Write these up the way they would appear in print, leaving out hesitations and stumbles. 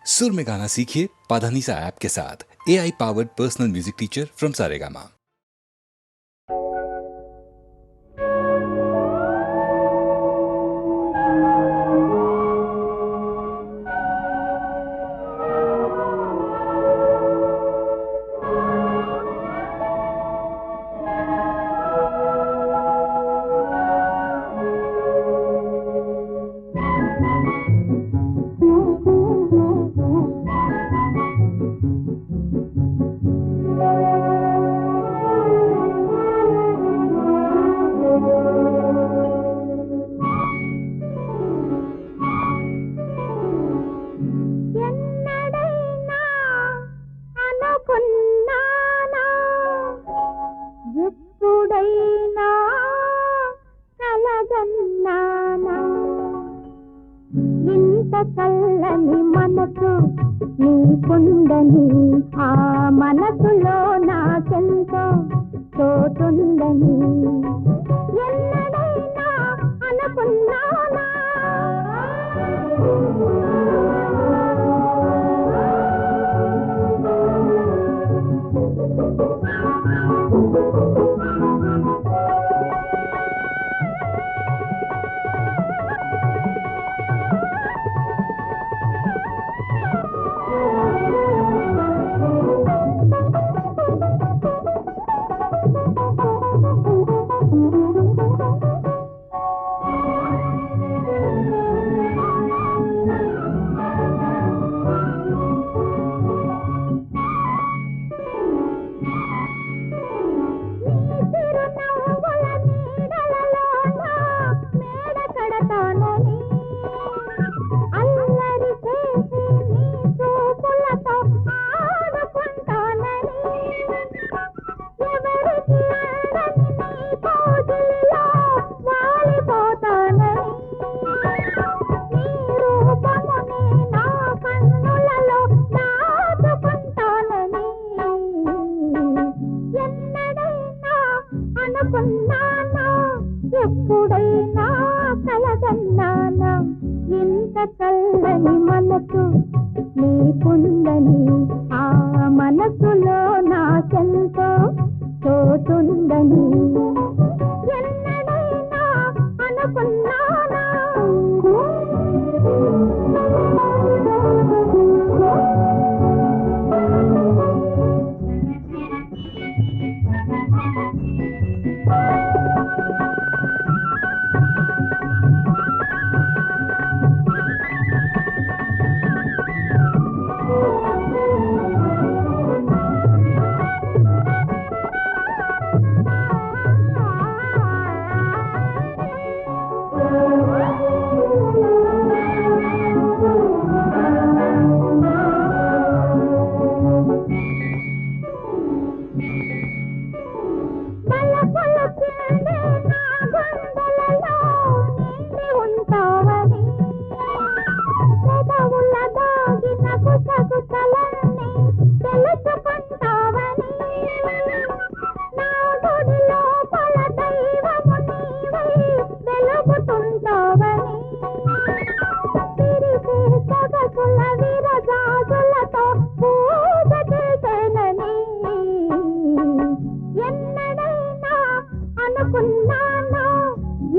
सुर में गाना सीखिए पाधानीसा ऐप के साथ। AI powered personal music teacher from Saregama. చల్లని మనసు నీకుందని ఆ మనసులో నాకెంతో చోటుందని ఎన్నడైనా అనుకున్నానా ఎప్పుడైనా కలగన్నానా ఇంత చల్లని మనసు నీకుందని ఆ మనసులో నాకెంతో చోటుందని ఎన్నడైనా అనుకున్నానా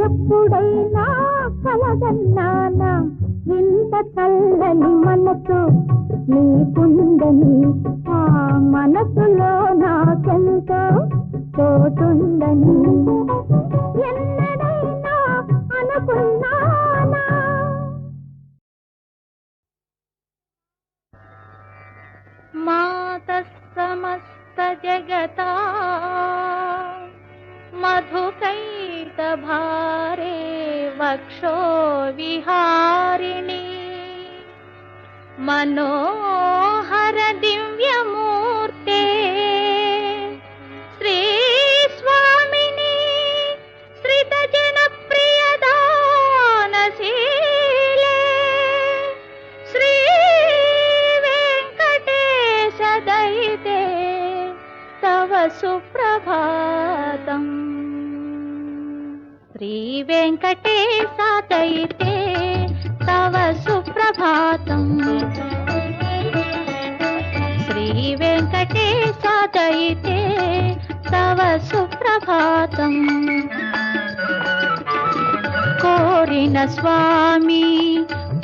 ఎప్పుడైనా కలగన్నానా ఇంత చల్లని మనసు నీకుందని ఆ మనసులో నాకెంతో చోటుందని ఎన్నడైనా అనుకున్నానా మాతః సమస్త జగతా మధుకైటభారే వక్షో విహారిణి మనోహర దివ్యమూర్తే శ్రీ స్వామిని శ్రితజన ప్రియదానశీలే శ్రీ వెంకటేశ దయితే తవ సుప్రభాతం శ్రీ వెంకటేశ దయితే తవ సుప్రభాతం తవ సుప్రభాతం. కోరిన స్వామి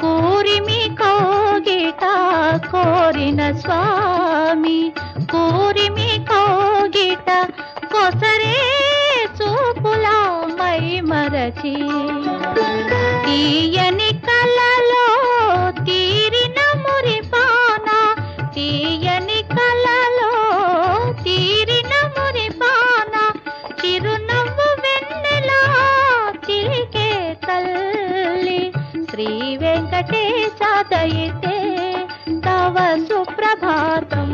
కూరిమి కోగిట, కోరిన స్వామి కూరిమి కోగిట, కొసరే చూపులా మై మరచి, తీయని కలలో తీరిన మురిపాన, తీయని కలలో తీరిన మురిపాన, చిరునవ్వు వెన్నెలా చిలికే తల్లి. శ్రీ వెంకటేశ దయితే తవ సుప్రభాతం.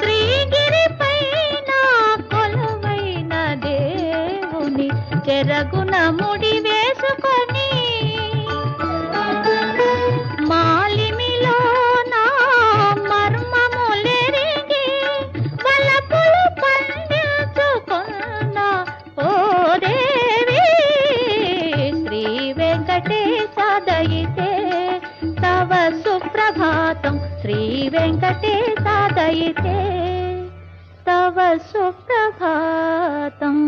శ్రీగిరిపైన కొలువైన దేవుని చెరగున ముడి వేసుకొని, మాలిమిలోన మర్మములెరిగి వలపులు పండించుకున్న ఓ దేవి. శ్రీ వెంకటేశ దయితే తవ సుప్రభాతం. శ్రీ వెంకటేశ దయితే తవ సుప్రభాతం.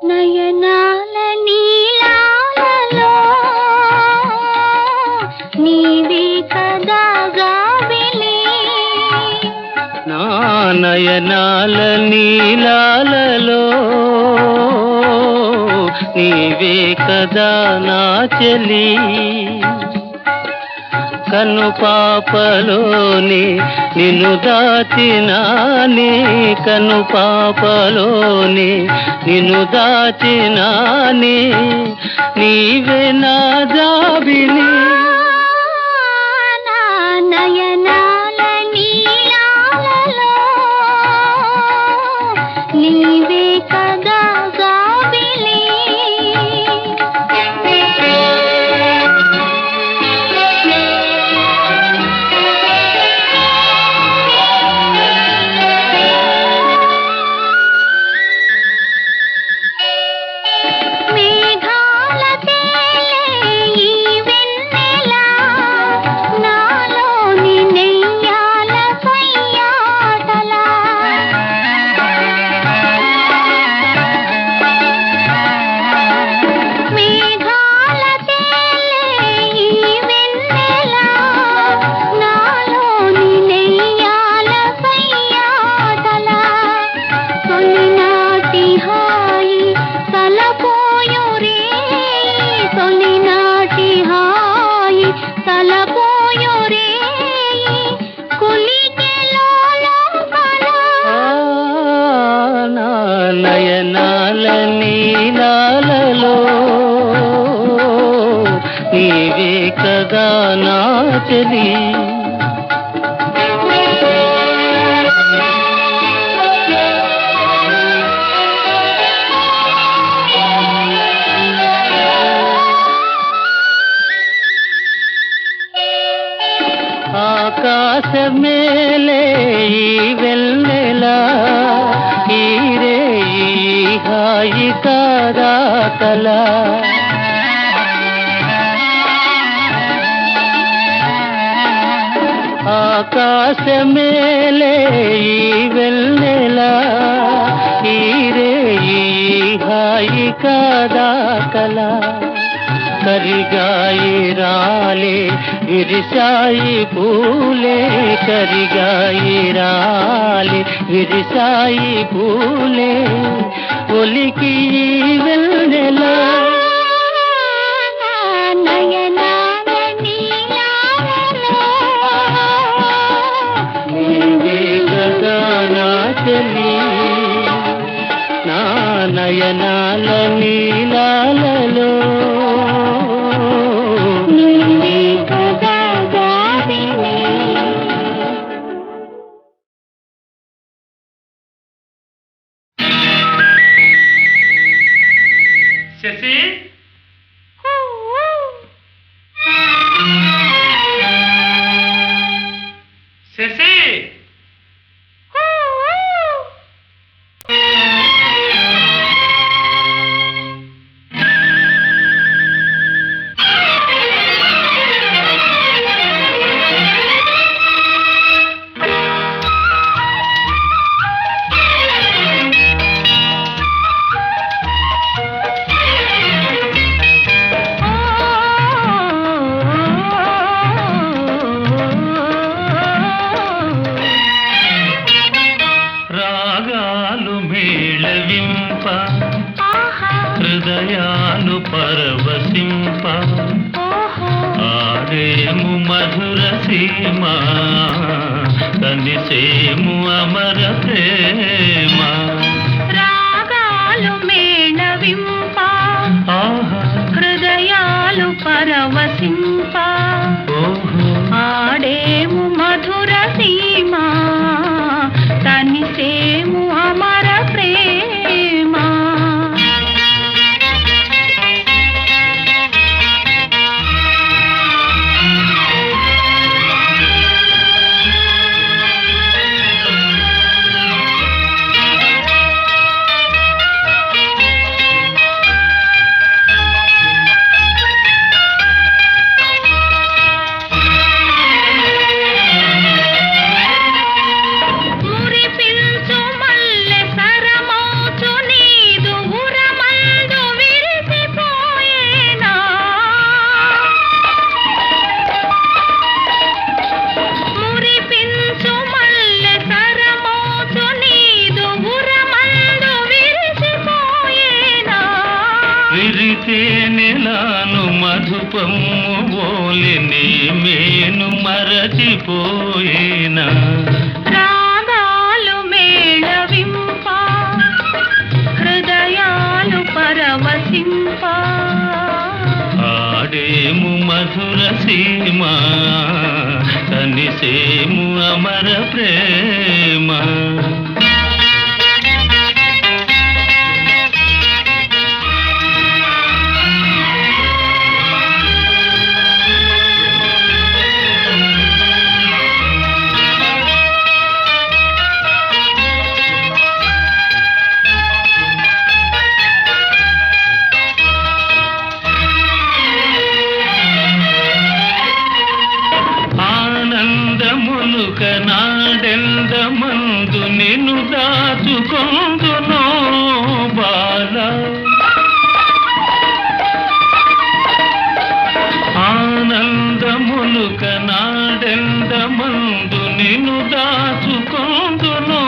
నయనాల నీలాలలో నీవే కదా గాబిలి, నా నయనాల నీలాలలో నీవే కదా నా చెలి. కను పాపలోని నిన్ను దాచినానే, కను పాపలోని నిన్ను దాచినానే, నీవే నా జాబిలి. నా నయనాల నీలాలలో నీవే కదా గాబిలి. మేఘాల తేలే ఈ వెన్నెల, నాలోని నెయ్యాల కొయ్యాటల. మేఘాల తేలే ఈ వెన్నెల, నాలోని నెయ్యాల కొయ్యాటల. తొలినాటి హాయి తలపోయు రేయి, తొలినాటి హాయి తలపోయు రేయి, కులికెలోల కల. నా నయనాల నీలాలలో నీవే కదా నా చెలి. ఆకాశమేలే ఈ వెన్నెల, ఈ రే ఈ హాయి కాదా కల. ఆకాశమేలే ఈ వెన్నెల, ఈ రే ఈ హాయి కాదా కల. కరిగాయి రాలే విరిసాయి పూలే, కరిగాయి రాలే విరిసాయి పూలే, ఒలికి వెన్నెల. నయనాల నీలాలలో నీవే కదా నా చెలి, నా నయనాల నీలాలలో నీవే కదా గాబిలి. సీమ తనిసేము అమర ప్రేమ రాగాలు మేళవింప ఆహా హృదయాలు పరవశింప ఓహో ఆడేము మధుర సీమ తనిసేము అమర ప్రేమ నెలాను మధుపము బోలిని మేను మరచిపోయేనా రాగాలు మేళవింప హృదయాలు పరవశింప ఆడేము మధుర సీమ తనిసేము అమర ప్రేమ ఆనందములుక నాడెందమందు నిన్ను దాచుకొందునో బాల ఆనందములుక నాడెందమందు నిన్ను దాచుకొందునో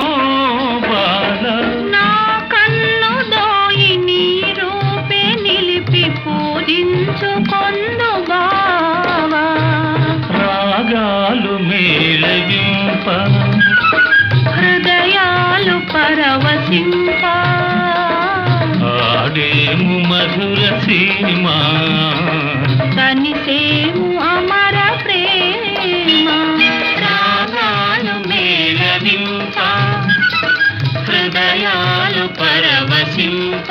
బాల నా కన్ను దోయి నీ రూపే నిలిపి పూజించుకొందు బావా రాగాలు మేళవింప హృదయాలు పరవశింప ఆడేము మధుర సీమ తనిసేము అమర ప్రేమ రాగాలు మేళవింప హృదయాలు పరవశింప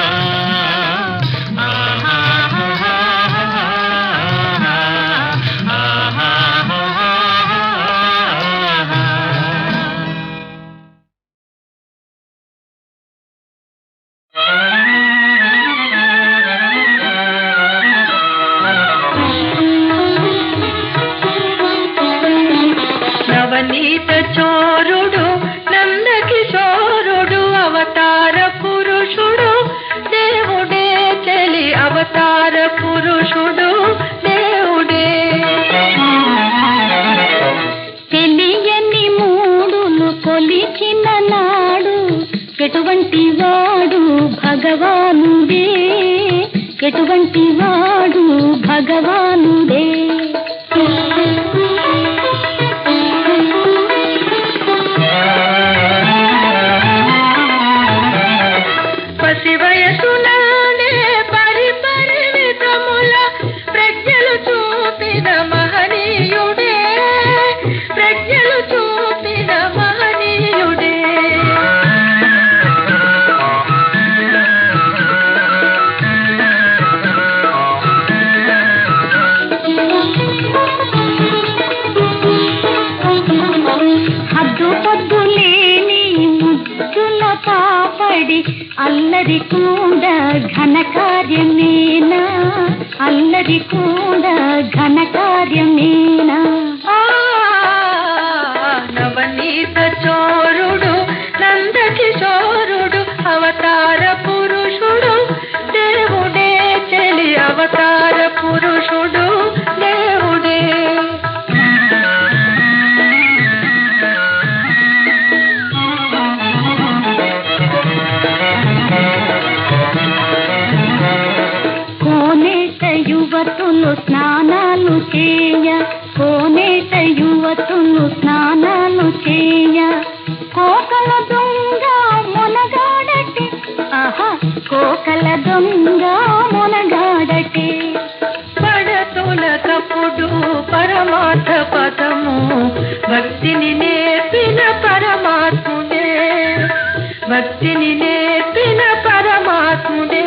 నవనీత చోరుడు నందకిశోరుడు అవతార పురుషుడు దేవుడే చెలి అవతార పురుషుడు దేవుడే తెలియని మూడులు కొలిచిన నాడు ఎటువంటి వాడు భగవానుడే ఎటువంటి వాడు భగవానుడే పసి వయసునానే పరిపరిమితముల ప్రజ్ఞలు చూపిన మహనీయుడే ప్రజ్ఞలు చూపిన మహనీయుడే హద్దు పొద్దు లేని ముద్దుల పాపడి అల్లరి కూడా ఘన కార్యమేనా అల్లరి కూడా ఘన కార్యమేనా నవనీత చోరుడు నందకిశోరుడు అవతార పురుషుడు దేవుడే చెలి అవతార పురుషుడు దేవుడే కోనేట యువతులు స్నానాలు చేయ కోనేట యువతులు భక్తిని నేర్పిన పరమాత్ముడే, భక్తిని నేర్పిన పరమాత్ముడే,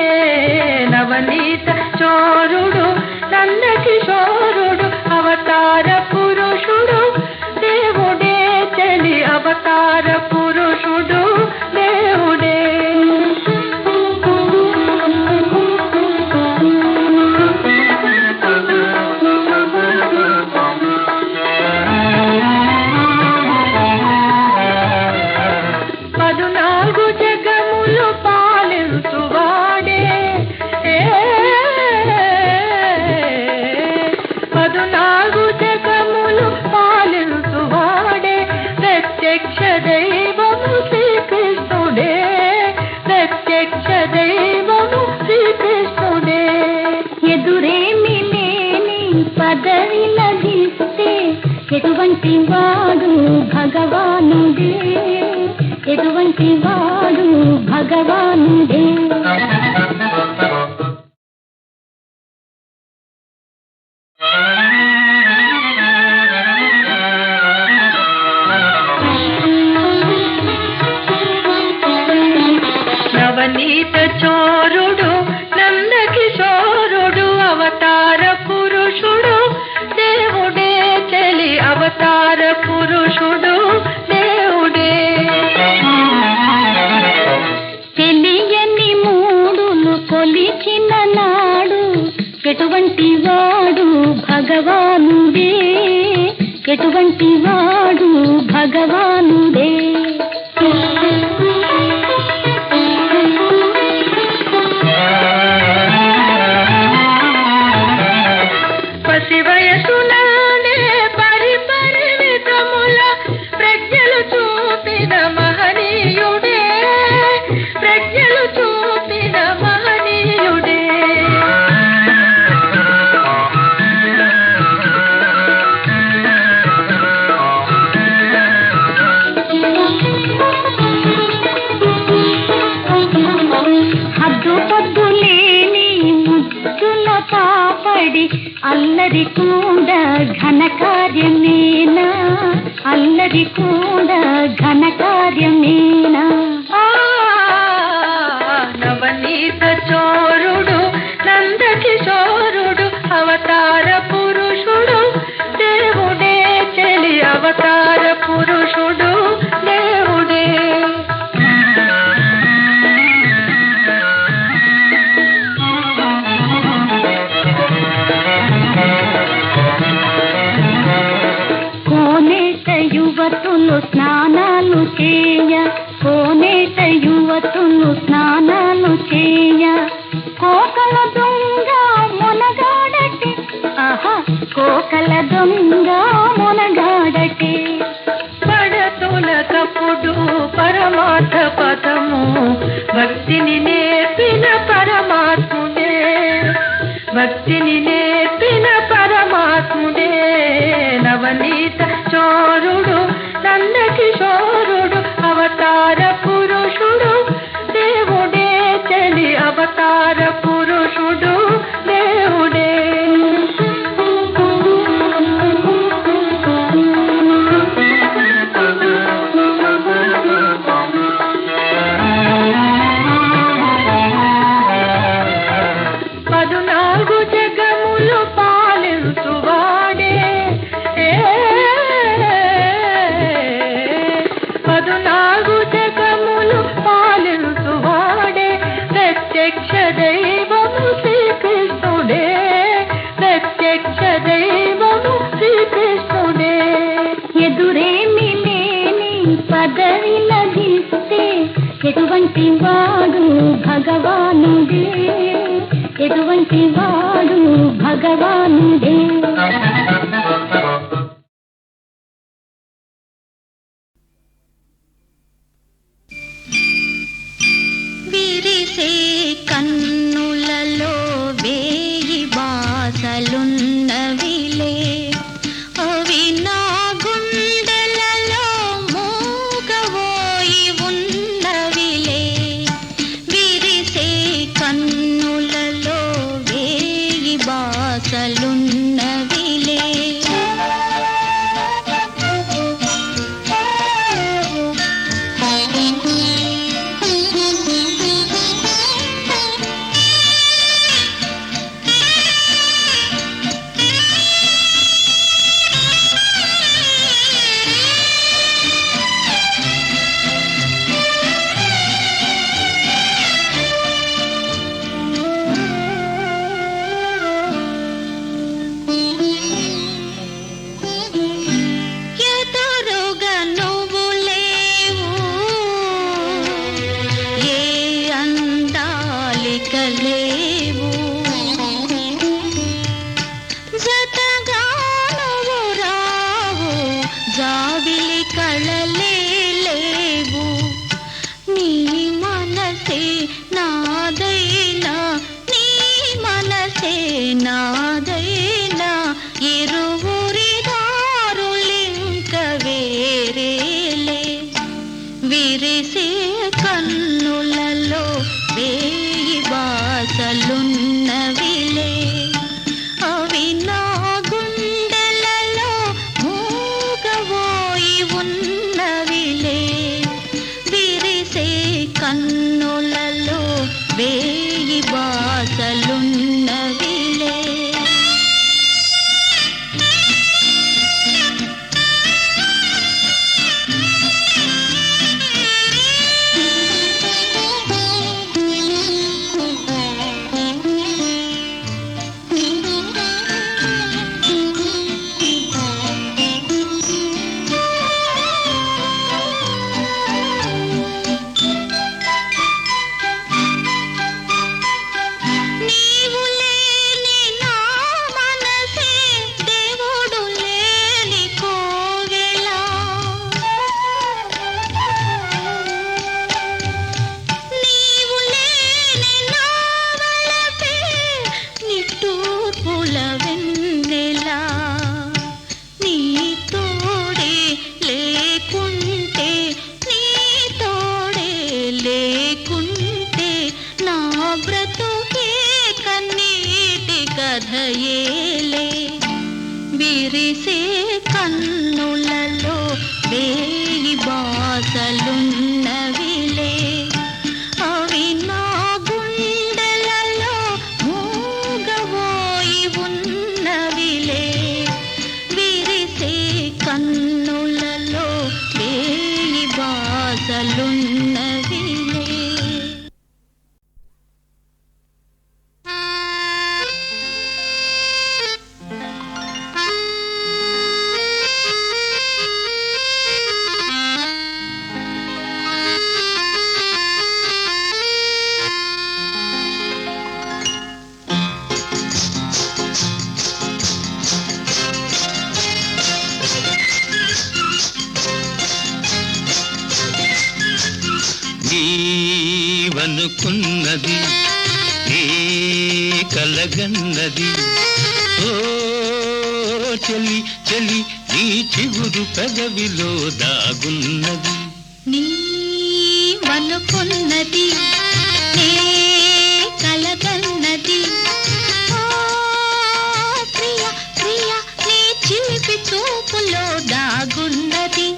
నవనీత చోరుడు నందకిశోరుడు అవతార పురుషుడు దేవుడే, చలి అవతార పురుషుడు దేవుడే. పదునాలుగు జగములు పాలించువాడే, పదునాలుగు జగములు పాలించువాడే, ప్రత్యక్ష దైవము శ్రీకృష్ణుడే, ప్రత్యక్ష దైవము శ్రీకృష్ణుడే. ఎదురేమి లేని పదవి లభిస్తే ఎటువంటి వాడు భగవానుడే, ఎటువంటి వాడు భగవానుడే. నవనీత చోరుడు నందకిశోరుడు అవతార పురుషుడు దేవుడే, చలి అవతార పురుషుడు దేవుడే. తెలియని మూడులు కొలిచిన నాడు ఎటువంటి వాడు భగవానుడే, ఎటువంటి వాడు భగవానుడే. పసి వయసులోనే పరిపరిమితముల ప్రజ్ఞలు చూపిన మహనీయుడే, ప్రజ్ఞలు చూపిన మహనీయుడే. హద్దు పొద్దు లేని ముద్దుల పాపడి అల్లరి కూడా ఘన కార్యమేనా, అల్లరి కూడా ఘన కార్యమేనా. నవనీత చోరుడు నందకిశోరుడు అవతార పురుషుడు దేవుడే, చలి అవతార పురుషుడు దేవుడే. కోనేట యువతులు స్నానాలు చేయ, కోనేట యువతులు స్నానాలు చేయ, కోకల దొంగ మొనగాడటే, ఆహా కోకల దొంగ మొనగాడటే. పడతుల కప్పుడు పరమార్థ పదము భక్తిని నేర్పిన పరమాత్ముడే, భక్తిని నేర్పిన పరమాత్ముడే, నవనీత చోరుడు నందకిశోరుడు అవతార పురుషుడు దేవుడే, చలి అవతార పురుషుడు దేవుడే. పదునాలుగు జగములు పాలించువాడే, పదునాలుగు జగములు పాలించువాడే, ప్రత్యక్ష దైవము శ్రీకృష్ణుడే, ప్రత్యక్ష దైవము శ్రీకృష్ణుడే. ఎదురేమి లేని పదవి లభిస్తే ఎటువంటి వాడు భగవానుడే, ఎటువంటి వాడు భగవానుడే. విరిసే కన్నులలో వేయి బాసలున్నవిలే, అవి నా గుండెలలో మూగవోయి ఉన్నవిలే. విరిసే కన్నులలో వేయి బాసలున్నవిలే, వేరేలే విరిసే కన్నులలో వేయి బాసలున్నవిలే అవి నా గుండెలలో మూగబోయి ఉన్నవిలే విరిసే కన్నులలో వేయి బాసలున్నవిలే కథయేలే విరిసే కన్నులలో వేయి బాసలున్నవిలే అవి నా గుండెలలో మూగబోయి ఉన్నవిలే విరిసే కన్నులలో వేయి బాసలున్నవిలే నీవనుకున్నది నీ కలగన్నది ఓ చెలి చెలి నీ చిగురు పెదవిలో దాగున్నది నీవనుకున్నది నీ కలగన్నది ఓ ప్రియ ప్రియ నీ చిలిపి చూపులో దాగున్నది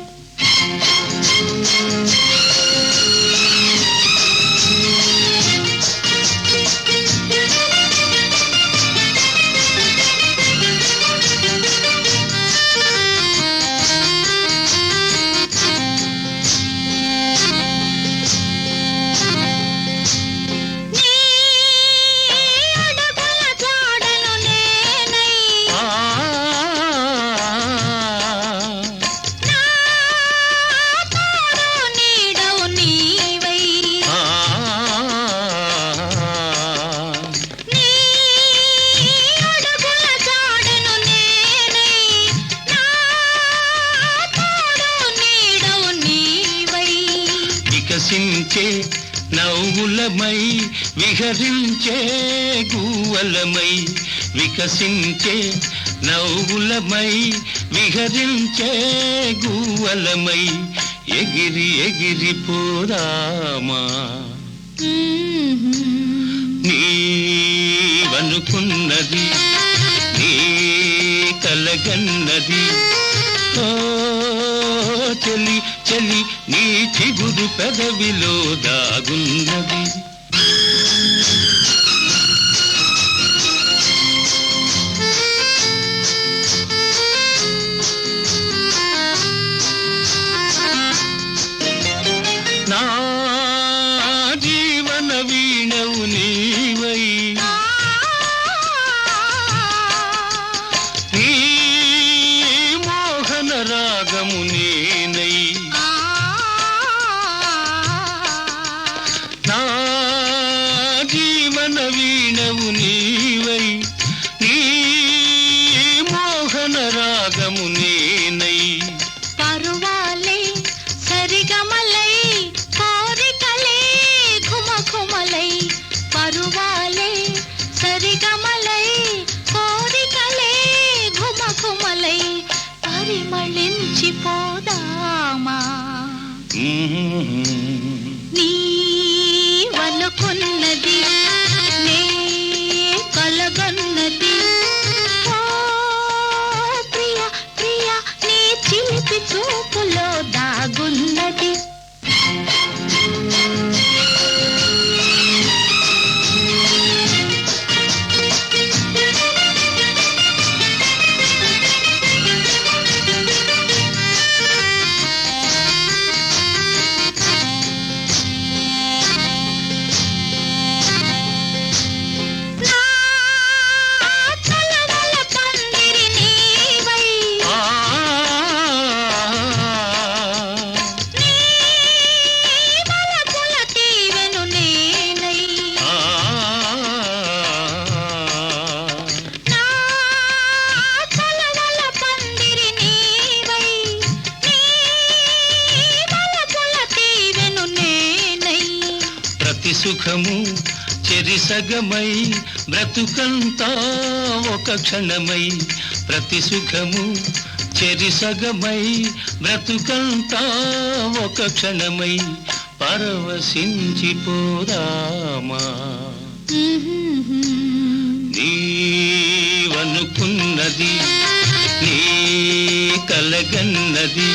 వికసించే నవ్వులమై విహరించే గువ్వలమై వికసించే నవ్వులమై విహరించే గువ్వలమై ఎగిరి ఎగిరి పోదామా నీవనుకున్నది నీ కలగన్నది ఓ చెలి చెలి నీ చిగురు పెదవిలో దాగున్నది నా జీవన వీణవు నీవై నీ మోహన రాగము నేనై నా జీవన నీవనుకున్నది నే కలగన్నది ఓ ప్రియ ప్రియ నీ చిలిపి చూపులో దాగున్నది ప్రతి సుఖము చెరిసగమై బ్రతుకంతా ఒక క్షణమై ప్రతి సుఖము చెరిసగమై బ్రతుకంతా ఒక క్షణమై పరవశించిపోదామా నీవనుకున్నది నీ కలగన్నది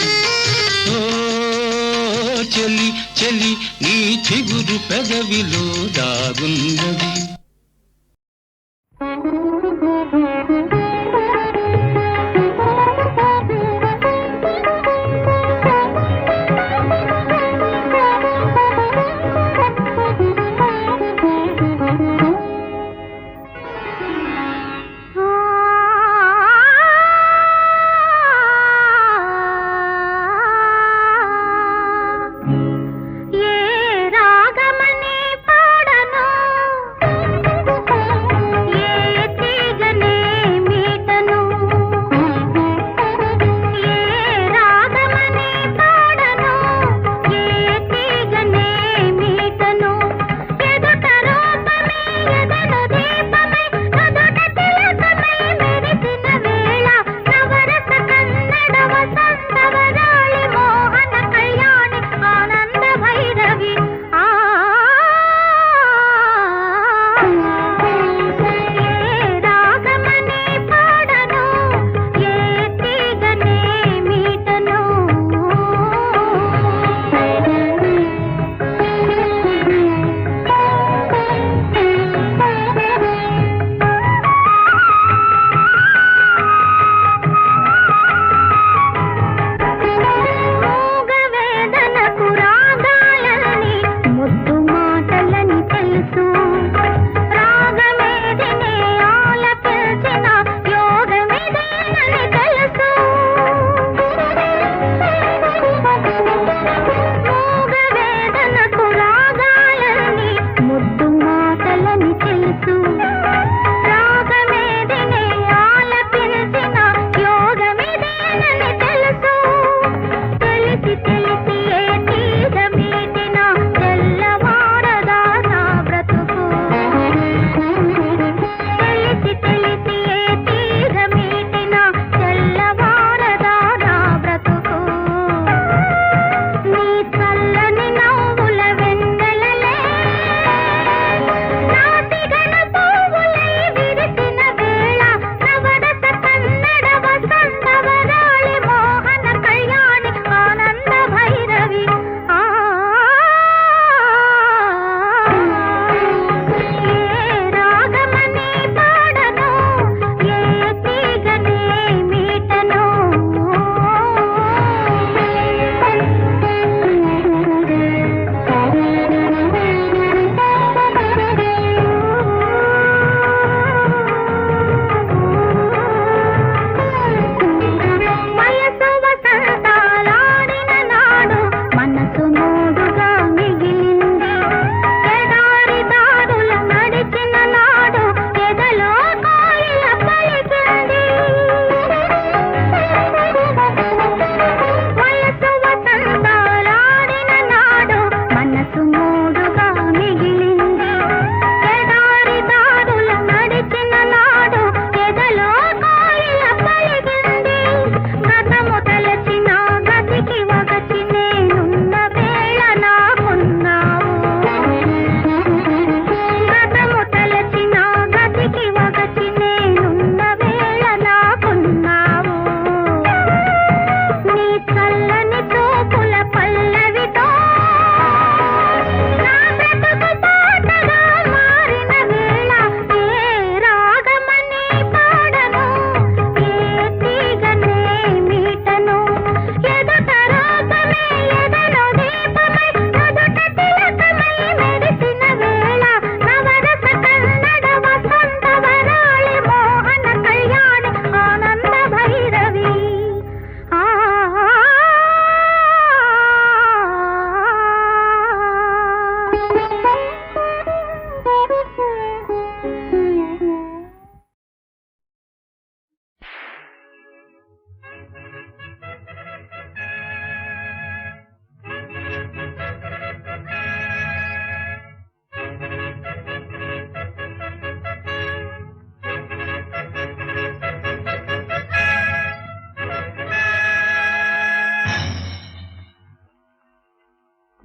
ఓ చెలి చెలి నీ చిగురు పెదవిలో దాగున్నది ఏ రాగమని పాడను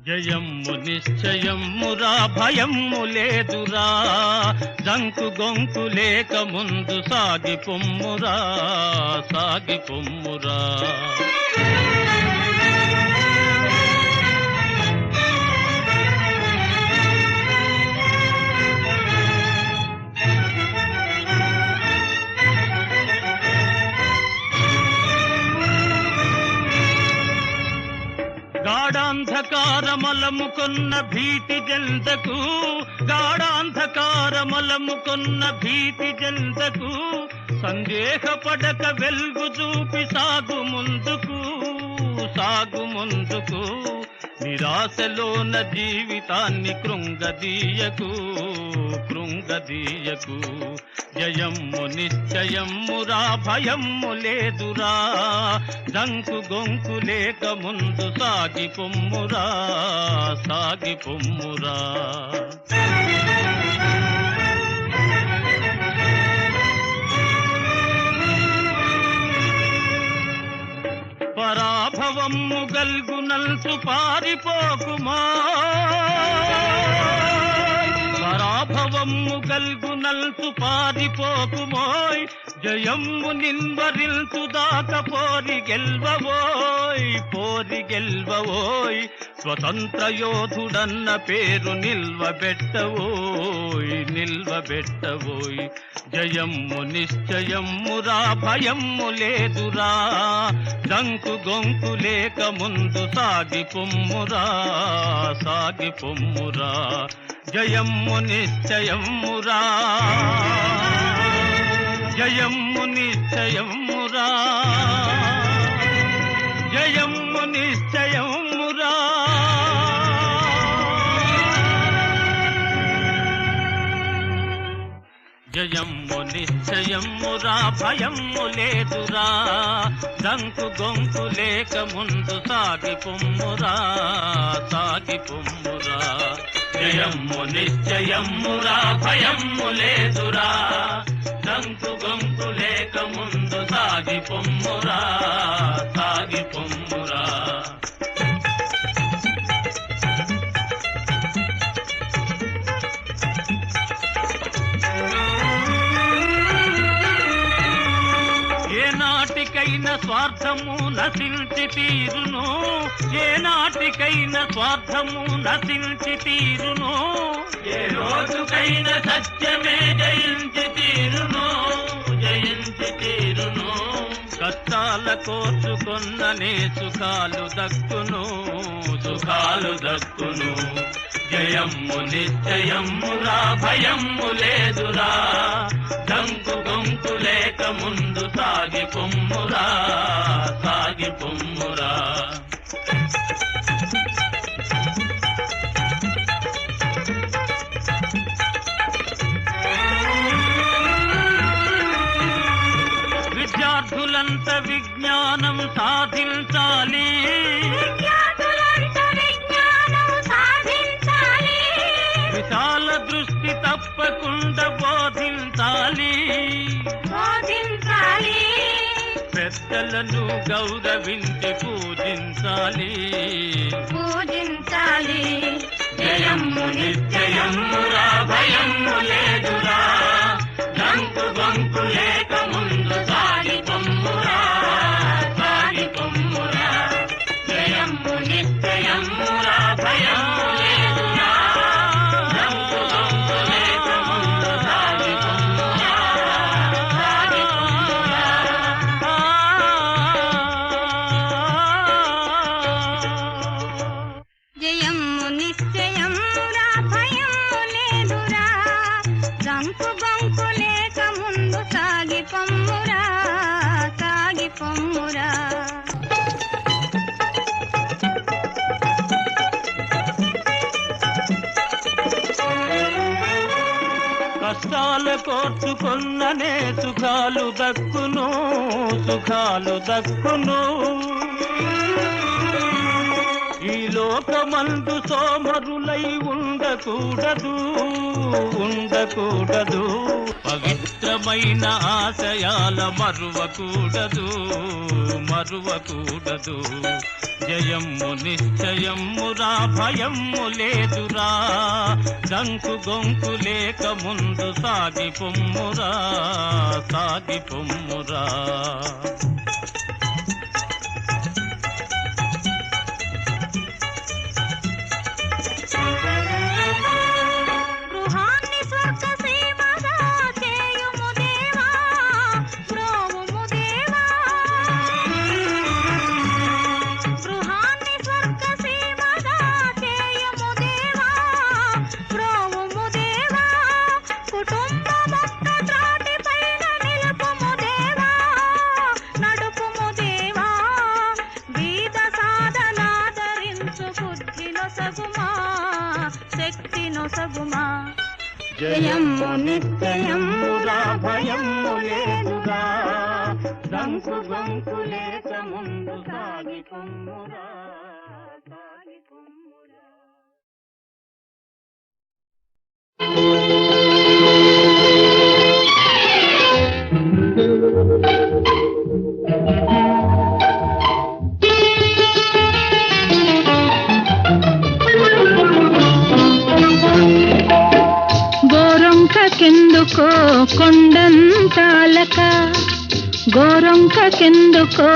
జయమ్ము నిశ్చయమ్మురా భయమ్ము లేదురా జంకు గొంకు లేక ముందు సాగి పొమ్మురా సాగి పొమ్మురా గాఢాంధకారమలముకొన్న భీతి జంతకు గాఢాంధకారమలముకొన్న భీతి జంతకు సందేహపడక వెలుగు చూపి సాగు ముందుకు సాగు ముందుకు నిరాశలోన జీవితాన్ని కృంగదీయకు కృంగదీయకు జయమ్ము నిశ్చయమ్మురా భయమ్ము లేదురా జంకు గొంకు లేక ముందు సాగి పొమ్మురా సాగి పొమ్మురా పరాభవమ్ము గల్గునల్సు పారిపోకుమా పరాభవమ్ము గల్గునల్సు పారిపోకుమోయ్ జయమ్ము నిన్వరిల్తు దాక పోరి గెల్వవోయ్ పోరి గెల్వవోయ్ స్వతంత్ర యోధుడన్న పేరు నిల్వబెట్టవోయ్ నిల్వబెట్టవోయ్ జయమ్ము నిశ్చయమ్మురా భయమ్ము లేదురా దంకు గొంకు లేక ముందు సాగి పొమ్మురా సాగి పొమ్మురా జయమ్ము నిశ్చయమ్మురా జయమ్ము నిశ్చయమ్మురా జయమ్ము నిశ్చయమ్మురా జయమ్ము నిశ్చయమ్మురా భయమ్ము లేదురా దంకు గొంకు లేక ముందు సాగి పొమ్మురా సాగి పొమ్మురా జయమ్ము నిశ్చయమ్మురా భయమ్ము లేదురా దంకు గొంకు లేక ముందు సాగి పొమ్మురా సాగి పొమ్మురా ఏనాటికైనా స్వార్థము నశించి తీరును ఏనాటికైనా స్వార్థము నశించి తీరును ఏ రోజుకైనా సత్యమే జయించి తీరును జయించి తీరును కష్టాల కోర్చుకొన్ననే సుఖాలు దక్కును సుఖాలు దక్కును జయమ్ము నిశ్చయమ్మురా భయమ్ము లేదురా దంకు గొంకు లేక ముందు సాగి పొమ్మురా సాగి పొమ్మురా విద్యార్థులంత విజ్ఞానం సాధించాలి విశాల దృష్టి తప్పకుండా బోధించాలి పెద్దలను గౌరవించి పూజించాలి పూజించాలి జయమ్ము నిశ్చయమ్మురా భయమ్ము లేదురా దంకు గొంకు లేక ముందు సాగి పొమ్మురా సాగి పొమ్మురా జయమ్ము నిశ్చయమ్మురా భయమ్ము లేదురా దంకు గొంకు లేక ముందు సాగి పొమ్మురా సాగి పొమ్మురా జయమ్ము నిశ్చయమ్మురా భయమ్ము లేదురా దంకు గొంకు లేక ముందు సాగి పొమ్మురా సాగి పొమ్మురా కష్టాల కోర్చుకొన్ననే సుఖాలు దక్కును సుఖాలు దక్కును ఈ లోక లోకమందు సోమరులై ఉండకూడదు ఉండకూడదు. పవిత్రమైన ఆశయాల మరువకూడదు మరువకూడదు. జయమ్ము నిశ్చయమ్మురా భయమ్ము లేదురా. దంకు గొంకు లేక ముందు సాగి పొమ్మురా సాగి పొమ్మురా. గృహాన్ని స్వర్గ సేవగా చేయుము దేవా, ప్రోవుము దేవా. గృహాన్ని స్వర్గ సేవగా చేయుము దేవా, ప్రోవుము దేవా. కుటుంబమొక్క త్రాటిపైన నిలుపుము దేవా, నడుపుము దేవా. బీద సాధనాదరించు బుద్ధి నొసగుమా, శక్తి నొసగుమా. జయమ్ము నిశ్చయమ్మురా భయమ్ము లేదురా. దంకు గొంకు లేక ముందు సాగి పొమ్మురా సాగి పొమ్మురా. గోరొంకకెందుకో కొండంతాలక, గోరొంకకెందుకో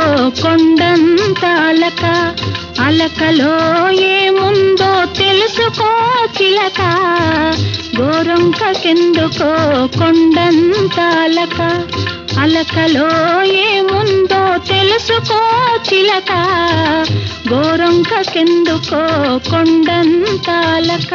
కొండంతాలక. అలకలో ఏముందో తెలుసుకో చిలక. గోరొంకకెందుకో కొండంతాలక, అలకలో ఏముందో తెలుసుకో చిలక. గోరొంకకెందుకో కొండంతాలక.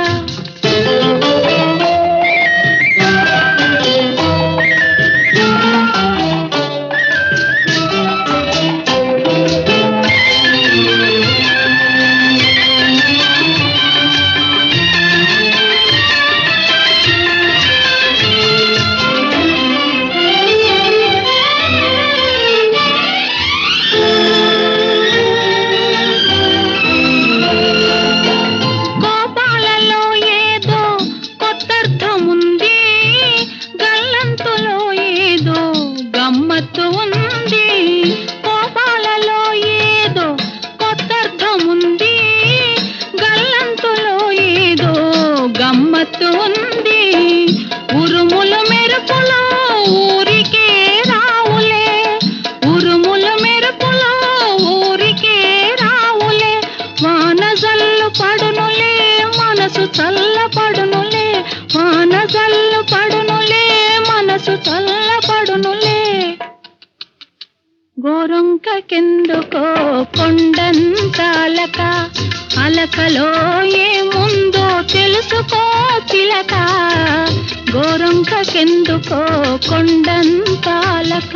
ఉరుములు మెరుపులు ఊరికే రావులే, ఉరుములు మెరుపులు ఊరికే రావులే. వాన జల్లు పడునులే మనసు చల్ల పడునులే, వాన జల్లు పడునులే మనసు చల్ల పడునులే. గోరొంకకెందుకో కొండంతాలక, అలకలో ఏముందో తెలుసుకో చిలక. గోరొంకకెందుకో కొండంతాలక.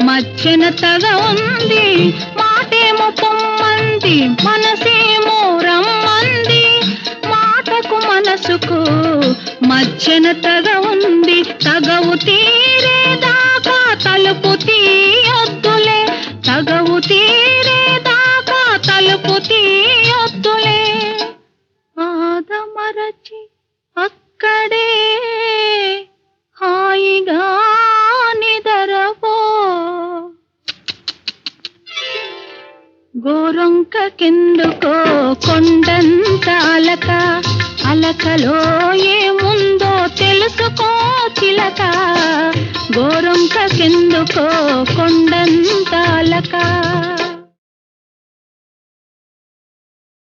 మధ్యనతగా ఉంది మాటేమో పొమ్మంది, మనసేమో రమ్మంది. మాటకు మనసుకు మధ్యనతగా ఉంది. తగవు తీరేదాకా తలుపు తీయొద్దులే, తగవు తీరేదాకా తలుపు తీయొద్దులే. ఆదమరచి అక్కడే హాయిగా నిదరపో. గోరొంకకెందుకో కొండంతాలక, అలకలో ఏముందో తెలుసుకో చిలక. గోరొంకకెందుకో కొండంతాలక.